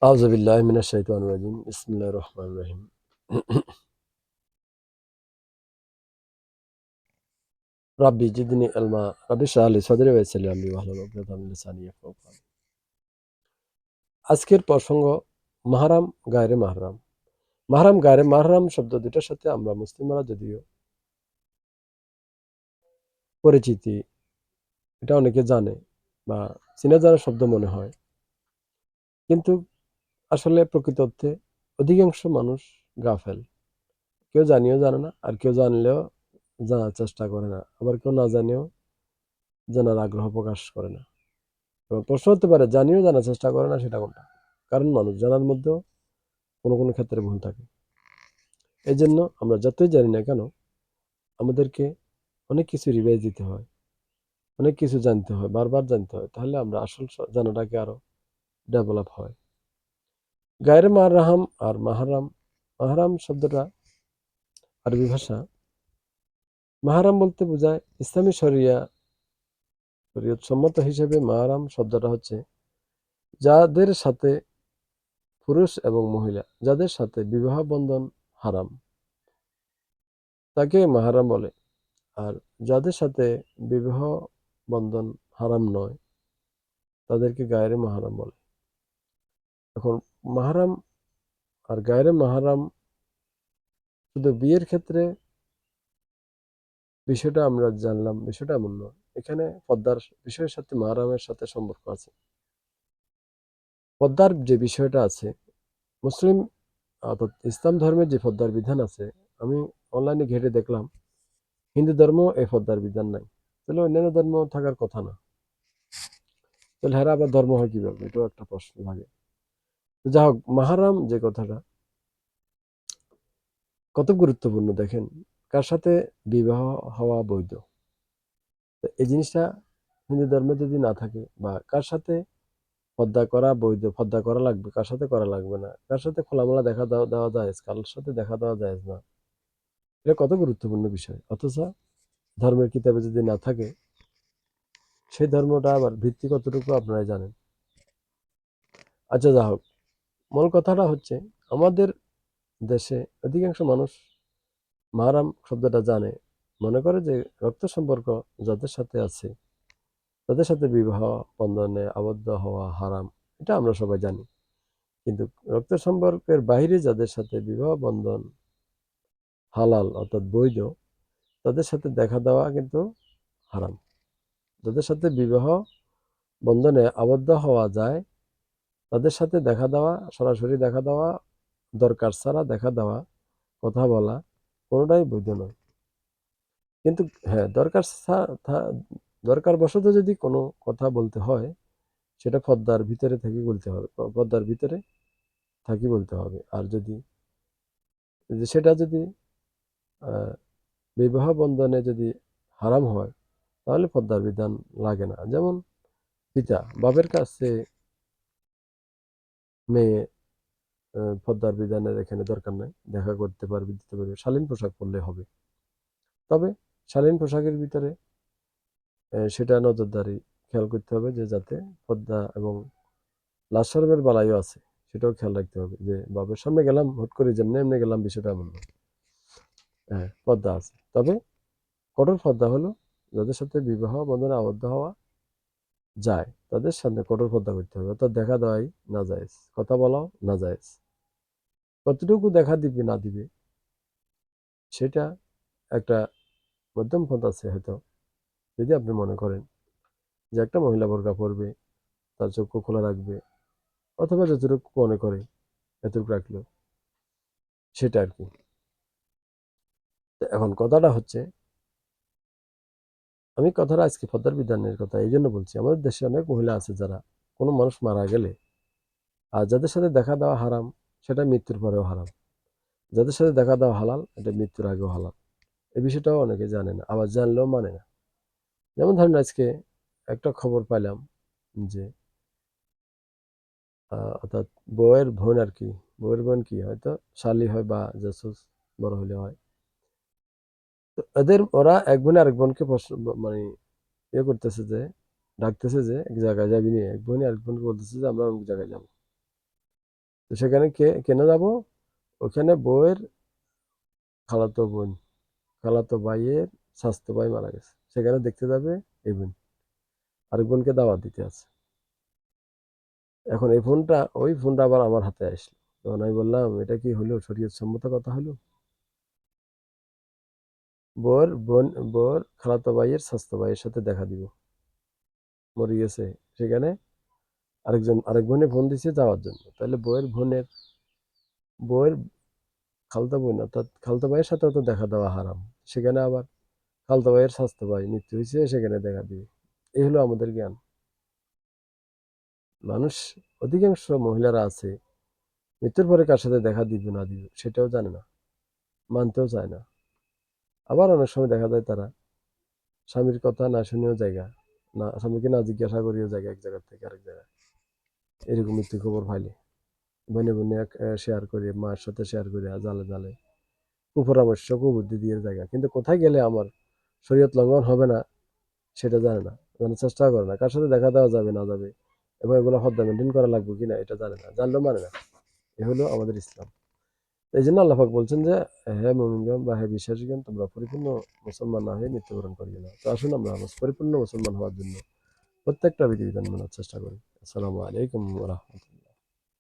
আউযু বিল্লাহি মিনাশ শাইতানির রাজিম। বিসমিল্লাহির রহমানির রহিম। রাব্বি জিদনি ইলমা। রাব্বি ইশরাহ লি সাদরি ওয়া ইয়াসসির লি আমরি ওয়াহলুল উকদাতাম মিন লিসানি ইয়াফকাহু কওলি। আজকের প্রসঙ্গ মাহরাম, গায়রে মাহরাম। মাহরাম, গায়রে মাহরাম শব্দ দুটার সাথে আমরা মুসলিমরা যদিও পরিচিতি, এটা অনেকে জানে বা চেনা জানা শব্দ মনে হয়, কিন্তু আসলে প্রকৃত অর্থে অধিকাংশ মানুষ গাফেল। কেউ জানিও জানে না, আর কেউ জানলেও জানার চেষ্টা করে না, আবার কেউ না জানিয়েও জানার আগ্রহ প্রকাশ করে না। এবং প্রশ্ন হতে পারে, জানিও জানার চেষ্টা করে না, সেটা কোনটা? কারণ মানুষ জানার মধ্যেও কোনো কোনো ক্ষেত্রে ভুল থাকে। এই জন্য আমরা যতই জানি না কেন, আমাদেরকে অনেক কিছু রিভাইজ দিতে হয়, অনেক কিছু জানতে হয়, বারবার জানতে হয়, তাহলে আমরা আসল জানাটাকে আরো ডেভেলপ হয়। গায়রে মাহরাম আর মাহরাম, মাহরাম শব্দটা আরবি ভাষা। মাহরাম বলতে বোঝায় ইসলামী শরীয়ত সম্মত হিসেবে মাহরাম শব্দটা হচ্ছে যাদের সাথে, পুরুষ এবং মহিলা যাদের সাথে বিবাহ বন্ধন হারাম, তাকে মাহরাম বলে। আর যাদের সাথে বিবাহ বন্ধন হারাম নয়, তাদেরকে গায়রে মাহরাম বলে। এখন মাহরাম আর গায়রে মাহরাম শুধু বিয়ের ক্ষেত্রে বিষয়টা আমরা জানলাম, বিষয়টা এমন নয়। এখানে পর্দার বিষয়ের সাথে মাহরামের সাথে সম্পর্ক আছে। পর্দার যে বিষয়টা আছে, মুসলিম অর্থাৎ ইসলাম ধর্মের যে পর্দার বিধান আছে, আমি অনলাইনে ঘেটে দেখলাম হিন্দু ধর্ম এই পর্দার বিধান নাই। তাহলে অন্যান্য ধর্ম থাকার কথা না, তাহলে হ্যাঁ আবার ধর্ম হয় কিভাবে? এটাও একটা প্রশ্ন লাগে। যা হোক, মাহরাম যে কথাটা কত গুরুত্বপূর্ণ দেখেন, কার সাথে বিবাহ হওয়া বৈধ, এই জিনিসটা হিন্দু ধর্মে যদি না থাকে, বা কার সাথে পর্দা করা বৈধ, পর্দা করা লাগবে, কার সাথে করা লাগবে না, কার সাথে খোলামেলা দেখা দেওয়া যায়, কার সাথে দেখা দেওয়া যায় না, এটা কত গুরুত্বপূর্ণ বিষয়। অথচ ধর্মের কিতাবে যদি না থাকে, সেই ধর্মটা আবার ভিত্তি কতটুকু আপনারাই জানেন। আচ্ছা, যা হোক, মূল কথাটা হচ্ছে আমাদের দেশে অধিকাংশ মানুষ মাহরাম শব্দটা জানে, মনে করে যে রক্ত সম্পর্ক যাদের সাথে আছে, তাদের সাথে বিবাহ বন্ধনে আবদ্ধ হওয়া হারাম, এটা আমরা সবাই জানি। কিন্তু রক্ত সম্পর্কের বাইরে যাদের সাথে বিবাহ বন্ধন হালাল অর্থাৎ বৈধ, তাদের সাথে দেখা দেওয়া কিন্তু হারাম। যাদের সাথে বিবাহ বন্ধনে আবদ্ধ হওয়া যায়, তাদের সাথে দেখা দেওয়া, সরাসরি দেখা দেওয়া, দরকার ছাড়া দেখা দেওয়া, কথা বলা, কোনোটাই বৈধ নয়। কিন্তু হ্যাঁ, দরকার বশত যদি কোনো কথা বলতে হয়, সেটা পর্দার ভিতরে থেকে বলতে হবে, পর্দার ভিতরে থাকি বলতে হবে। আর যদি সেটা যদি বিবাহ বন্ধনে যদি হারাম হয়, তাহলে পর্দার বিধান লাগে না। যেমন পিতা বাপের কাছে মেয়ে পর্দার বিধানের এখানে দরকার নাই, দেখা করতে পারবে, দিতে পারবে, শালীন পোশাক পরলে হবে। তবে শালীন পোশাকের ভিতরে সেটা নজরদারি খেয়াল করতে হবে, যে যাতে পর্দা এবং লাজ শরমের বালাইও আছে, সেটাও খেয়াল রাখতে হবে। যে বাবার সামনে গেলাম, হুট করে যেমনি এমনি গেলাম, বিষয়টা এমন না। হ্যাঁ, পর্দা আছে। তবে কঠোর পর্দা হলো যাদের সাথে বিবাহ বন্ধনে আবদ্ধ হওয়া যায়, তাদের সামনে কঠোর পর্দা করতে হবে। অর্থাৎ দেখা দেওয়াই নাজায়েজ, কথা বলাও নাজায়েজ। কতটুকু দেখা দিবে না দিবে, সেটা একটা মধ্যম পথ আছে হয়তো। যদি আপনি মনে করেন যে একটা মহিলা বোরকা পরবে, তার চক্ষু খোলা রাখবে, অথবা যতটুকু মনে করে এতটুকু রাখলো, সেটা আর কি। তো এখন কথাটা হচ্ছে, আমি কথাটা আজকে পর্দার বিধানের কথা এই জন্য বলছি, আমাদের দেশে অনেক মহিলা আছে যারা কোনো মানুষ মারা গেলে, আর যাদের সাথে দেখা দেওয়া হারাম, সেটা মৃত্যুর পরেও হারাম। যাদের সাথে দেখা দেওয়া হালাল, এটা মৃত্যুর আগেও হালাল। এই বিষয়টাও অনেকে জানে না, আবার জানলেও মানে না। যেমন ধরেন আজকে একটা খবর পাইলাম যে অর্থাৎ বউয়ের বোন আর কি, বউয়ের বোন কি হয়তো শালি হয় বা জাসুস বড় হলে হয়, তো ওরা এক বোনে আরেক বোনকে মানে ইয়ে করতেছে, যে ডাকতেছে যে এক জায়গায় যাবি নিয়ে, এক বোনে আরেক বোনকে বলতেছে যে আমরা অমুক জায়গায় যাবো। তো সেখানে কেন যাব? ওখানে বউয়ের খালাতো বোন, খালাতো ভাইয়ের স্বাস্থ্য ভাই মারা গেছে, সেখানে দেখতে যাবে এই বোন, আরেক বোনকে দাওয়াত দিতে আছে। এখন ওই ফোনটা আবার আমার হাতে আসলো। তখন আমি বললাম, এটা কি হলো? শরীয়ত সম্মত কথা হলো? বউর খালাতো ভাইয়ের স্বাস্থ্য ভাইয়ের সাথে দেখা দিব, মরে গেছে, সেখানে আরেক বোনে ফোন দিছে যাওয়ার জন্য। তাহলে বউয়ের খালতো বোন অর্থাৎ খালতো ভাইয়ের সাথেও তো দেখা দেওয়া হারাম। সেখানে আবার খালতো ভাইয়ের স্বাস্থ্য ভাই মৃত্যু হয়েছে, সেখানে দেখা দিবে। এই হলো আমাদের জ্ঞান। মানুষ, অধিকাংশ মহিলারা আছে মৃত্যুর পরে কার সাথে দেখা দিবে না দিবে সেটাও জানে না, মানতেও চায় না। আবার অনেক সময় দেখা যায় তারা স্বামীর কথা না শুনেও জায়গা, না স্বামীকে না জিজ্ঞাসা করিও জায়গা, এক জায়গা থেকে আরেক জায়গায় এরকম মৃত্যু খবর ফাইলে বনে বনে শেয়ার করে, মায়ের সাথে শেয়ার করে, জালে জালে কুপরামর্শ কুবুদ্ধি দিয়ে জায়গা, কিন্তু কোথায় গেলে আমার শরীয়ত লঙ্ঘন হবে না সেটা জানে না, জানার চেষ্টা করে না। কার সাথে দেখা দেওয়া যাবে না যাবে এবং এগুলো হদ্দা মেনটেন করা লাগবে কিনা এটা জানে না, জানলেও মানে না। এ হলো আমাদের ইসলাম। এই জন্য আল্লাহ পাক বলছেন যে, হে মুমিনগণ বা হে বিশ্বাসীগণ, তোমরা পরিপূর্ণ মুসলমান না হয়ে মৃত্যুবরণ করিও না। তো আসুন আমরা পরিপূর্ণ মুসলমান হওয়ার জন্য প্রত্যেকটা বিধিবিধান মানার চেষ্টা করি। আসসালামু আলাইকুম ওয়া রাহমাতুল্লাহ।